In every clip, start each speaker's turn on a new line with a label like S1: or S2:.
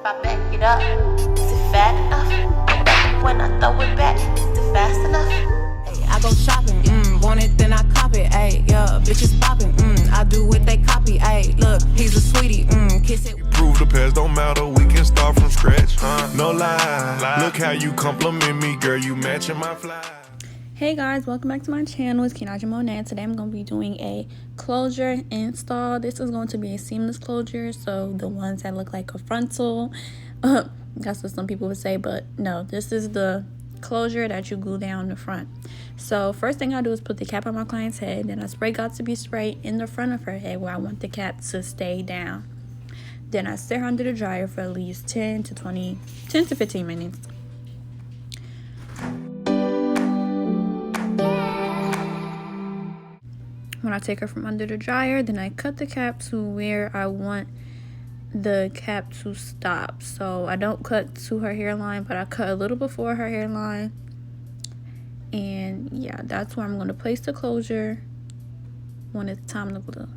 S1: If I back it up, is it fat enough? When I throw it back, is it fast enough?
S2: Hey, I go shopping, want it then I cop it, ayy, yeah, bitches popping, I do what they copy, ayy, look, he's a sweetie, kiss it.
S3: Prove the past don't matter, we can start from scratch, no lie. Look how you compliment me, girl, you matching my fly.
S4: Hey guys, welcome back to my channel. It's Kinaja Monet, and today I'm going to be doing a closure install. This is going to be a seamless closure, so the ones that look like a frontal, that's what some people would say, but no, this is the closure that you glue down the front. So first thing I do is put the cap on my client's head, then I spray got to be sprayed in the front of her head where I want the cap to stay down. Then I sit her under the dryer for at least 10 to 15 minutes. When I take her from under the dryer, then I cut the cap to where I want the cap to stop. So I don't cut to her hairline, but I cut a little before her hairline. And yeah, that's where I'm going to place the closure when it's time to glue.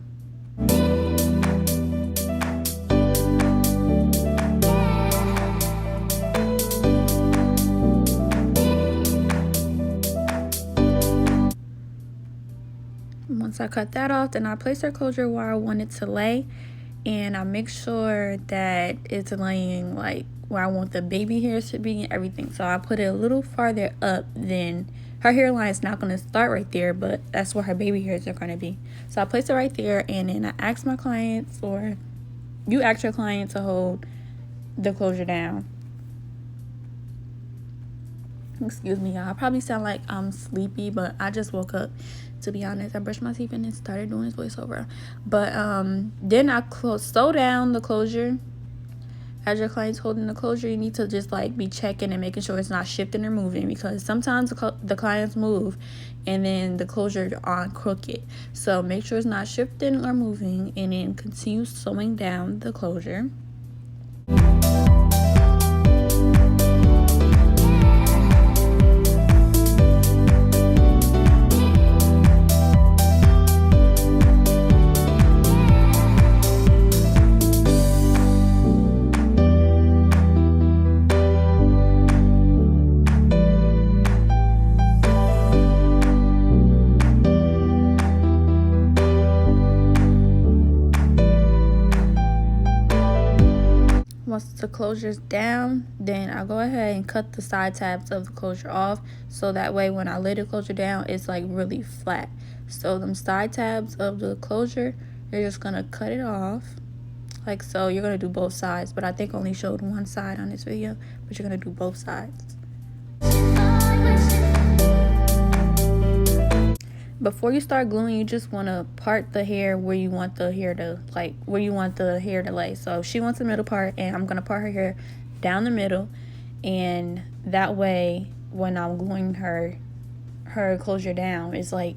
S4: Once I cut that off, then I place her closure where I want it to lay, and I make sure that it's laying like where I want the baby hairs to be and everything. So I put it a little farther up than her hairline is not going to start right there, but that's where her baby hairs are going to be. So I place it right there, and then I ask my clients, or you ask your client to hold the closure down. Excuse me, y'all. I probably sound like I'm sleepy, but I just woke up. To be honest, I brushed my teeth and then started doing this voiceover. But then I slow down the closure. As your client's holding the closure, you need to just like be checking and making sure it's not shifting or moving, because sometimes the clients move and then the closure on crooked. So make sure it's not shifting or moving, and then continue slowing down the closure. Once the closure's down, then I go ahead and cut the side tabs of the closure off, so that way when I lay the closure down, it's like really flat. So them side tabs of the closure, you're just gonna cut it off like so. You're gonna do both sides, but I think I only showed one side on this video, but you're gonna do both sides. Before you start gluing, you just want to part the hair where you want the hair to lay. So she wants the middle part, and I'm going to part her hair down the middle, and that way when I'm gluing her closure down, it's like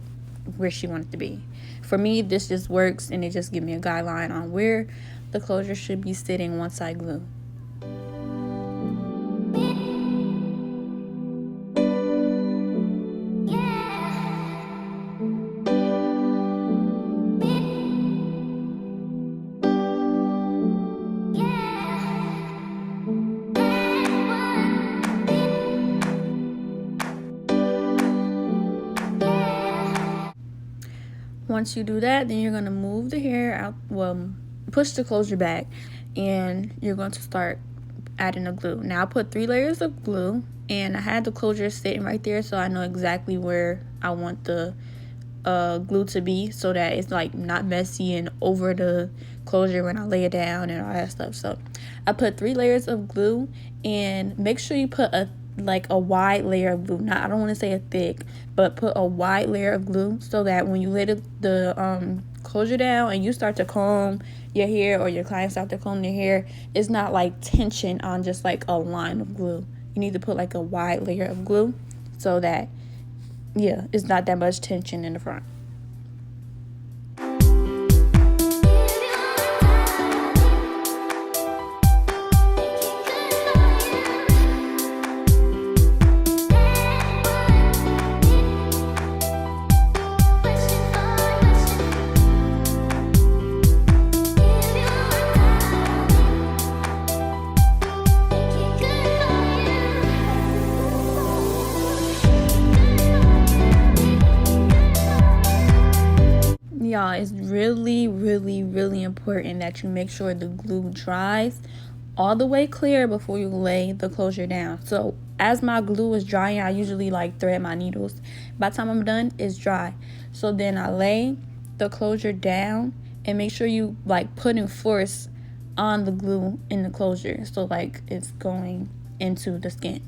S4: where she wants it to be. For me, this just works, and it just gives me a guideline on where the closure should be sitting once I glue. Once you do that, then you're going to move the hair out, push the closure back, and you're going to start adding the glue. Now I put 3 layers of glue, and I had the closure sitting right there, so I know exactly where I want the glue to be, so that it's like not messy and over the closure when I lay it down and all that stuff. So I put 3 layers of glue, and make sure you put a wide layer of glue. Now I don't want to say a thick, but put a wide layer of glue, so that when you lay the closure down and you start to comb your hair, or your client start to comb their hair, it's not like tension on just like a line of glue. You need to put like a wide layer of glue, so that it's not that much tension in the front. really, really, really important that you make sure the glue dries all the way clear before you lay the closure down. So as my glue is drying, I usually like thread my needles. By the time I'm done, it's dry. So then I lay the closure down and make sure you like putting force on the glue in the closure, so like it's going into the skin.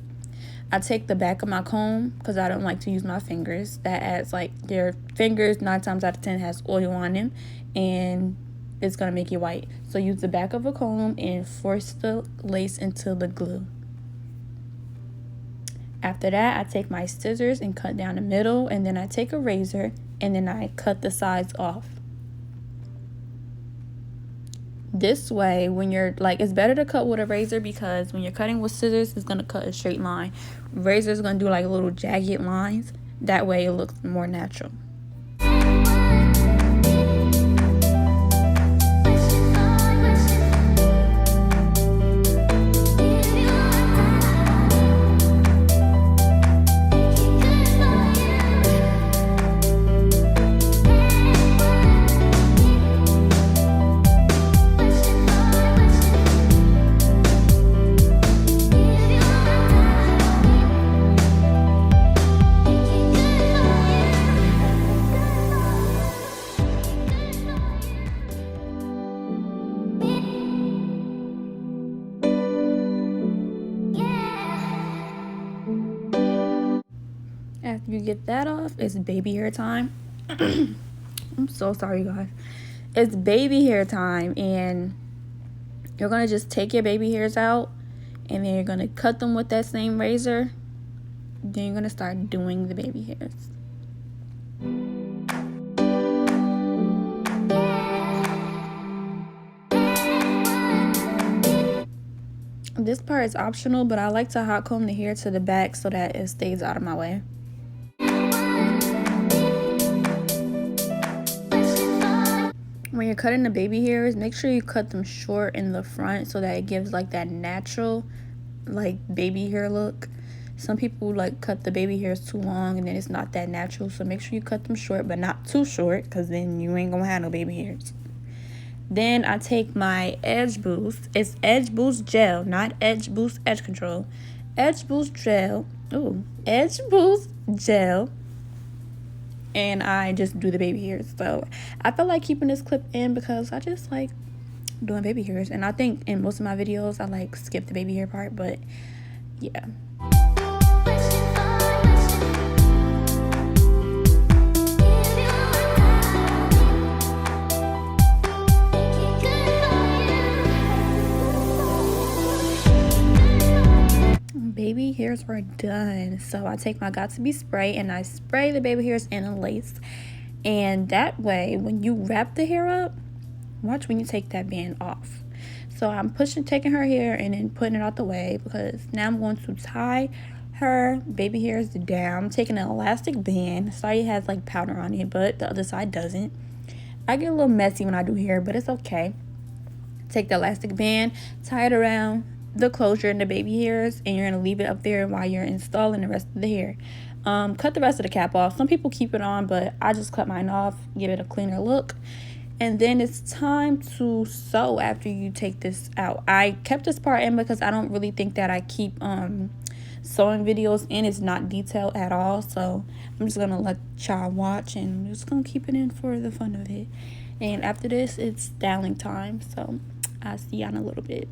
S4: I take the back of my comb because I don't like to use my fingers. That adds, like, your fingers 9 times out of 10 has oil on them and it's gonna make it white. So use the back of a comb and force the lace into the glue. After that, I take my scissors and cut down the middle, and then I take a razor and then I cut the sides off. This way, when you're like, it's better to cut with a razor because when you're cutting with scissors, it's going to cut a straight line. Razor is going to do like little jagged lines. That way it looks more natural. After you get that off, it's baby hair time. I'm so sorry, guys. It's baby hair time, and you're gonna just take your baby hairs out, and then you're gonna cut them with that same razor. Then you're gonna start doing the baby hairs. This part is optional, but I like to hot comb the hair to the back so that it stays out of my way. When you're cutting the baby hairs, make sure you cut them short in the front so that it gives like that natural like baby hair look. Some people like cut the baby hairs too long and then it's not that natural, so make sure you cut them short, but not too short, because then you ain't gonna have no baby hairs. Then I take my Edge Boost. It's Edge Boost Gel, not Edge Boost Edge Control. Edge Boost Gel. Ooh, Edge Boost Gel. And I just do the baby hairs. So I feel like keeping this clip in because I just like doing baby hairs. And I think in most of my videos I like skip the baby hair part, but yeah. Baby hairs are done, so I take my Got To Be spray and I spray the baby hairs in a lace, and that way when you wrap the hair up, watch when you take that band off. So I'm taking her hair and then putting it out the way because now I'm going to tie her baby hairs down. I'm taking an elastic band. Sorry, it has like powder on it, but the other side doesn't. I get a little messy when I do hair, but it's okay. Take the elastic band, tie it around the closure in the baby hairs, and you're going to leave it up there while you're installing the rest of the hair. Cut the rest of the cap off. Some people keep it on, but I just cut mine off, give it a cleaner look. And then it's time to sew after you take this out. I kept this part in because I don't really think that I keep sewing videos in. It's not detailed at all, so I'm just gonna let y'all watch and I'm just gonna keep it in for the fun of it. And after this, it's styling time, so I'll see y'all in a little bit.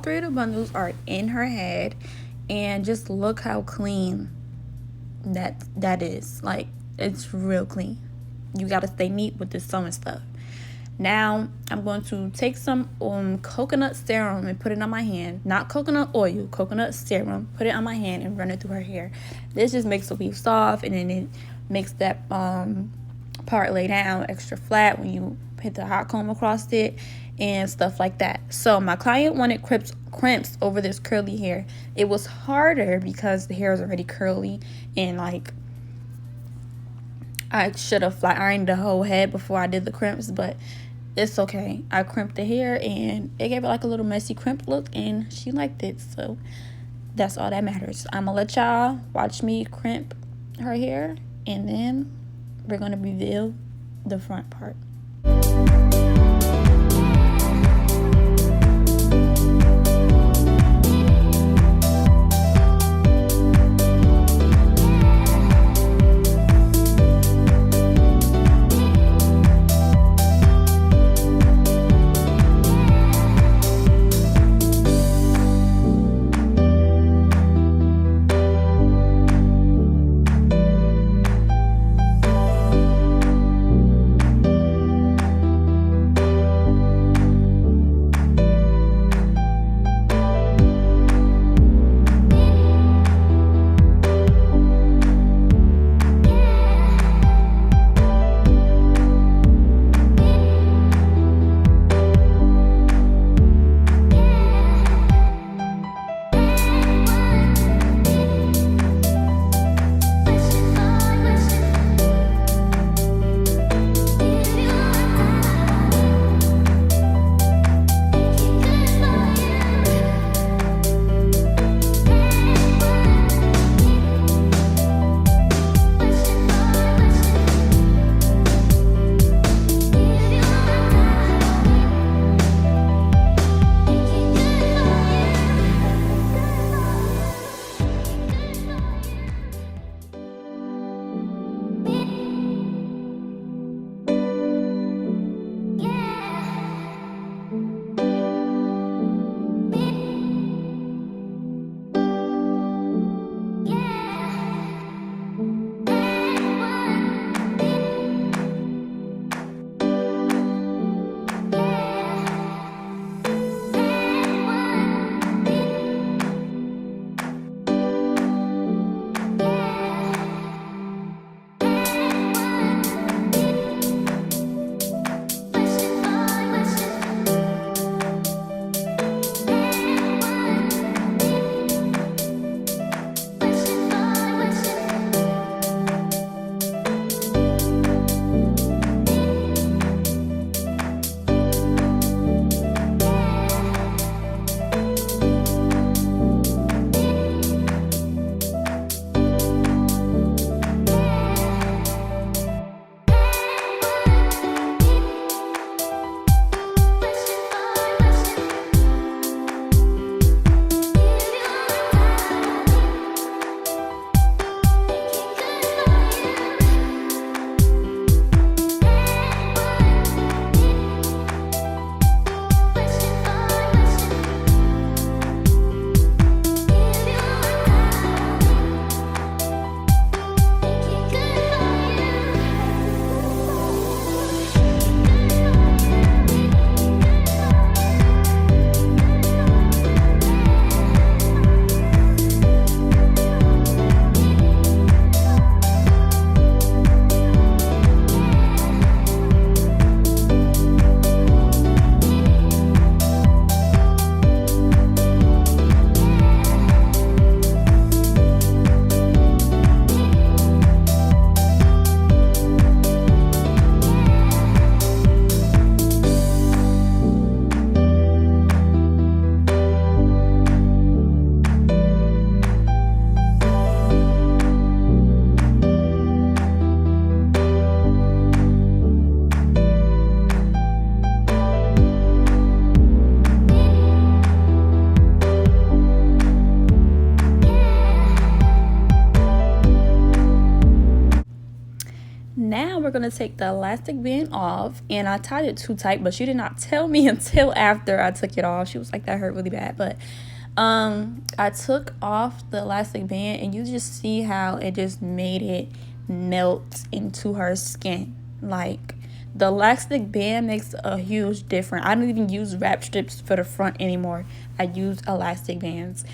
S4: three of the bundles are in her head, and just look how clean that is. Like, it's real clean. You gotta stay neat with this sewing stuff. Now I'm going to take some coconut serum and put it on my hand. Not coconut oil, coconut serum. Put it on my hand and run it through her hair. This just makes the weave soft, and then it makes that part lay down extra flat when you hit the hot comb across it and stuff like that. So my client wanted crimps over this curly hair. It was harder because the hair is already curly, and like I should have flat ironed the whole head before I did the crimps, but it's okay. I crimped the hair and it gave it like a little messy crimp look, and she liked it, so that's all that matters. I'm gonna let y'all watch me crimp her hair, and then we're gonna reveal the front part. now we're going to take the elastic band off, and I tied it too tight, but she did not tell me until after I took it off. She was like, that hurt really bad. But I took off the elastic band, and you just see how it just made it melt into her skin. Like, the elastic band makes a huge difference. I don't even use wrap strips for the front anymore. I use elastic bands.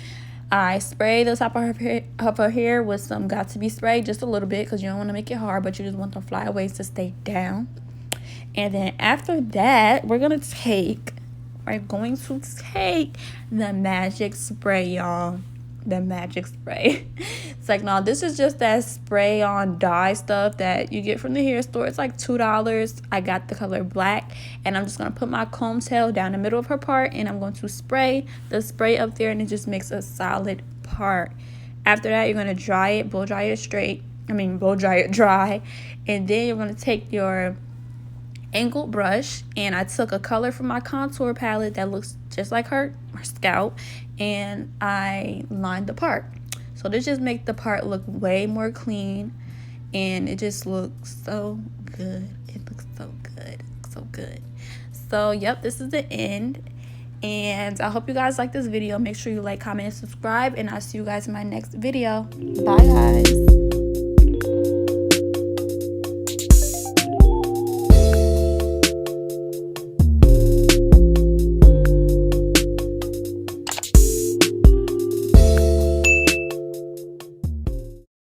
S4: I spray the top of her hair with some Got To Be spray, just a little bit, because you don't want to make it hard, but you just want the flyaways to stay down. And then after that, we're going to take the magic spray, y'all. The magic spray. It's like, no, this is just that spray on dye stuff that you get from the hair store. It's like $2. I got the color black, and I'm just going to put my comb tail down the middle of her part, and I'm going to spray the spray up there, and it just makes a solid part. After that, you're going to dry it, blow dry it dry, and then you're going to take your angled brush, and I took a color from my contour palette that looks just like her scalp, and I lined the part. So this just makes the part look way more clean, and it just looks so good. It looks so good. So good. So yep, this is the end, and I hope you guys like this video. Make sure you like, comment, and subscribe, and I'll see you guys in my next video. Bye guys.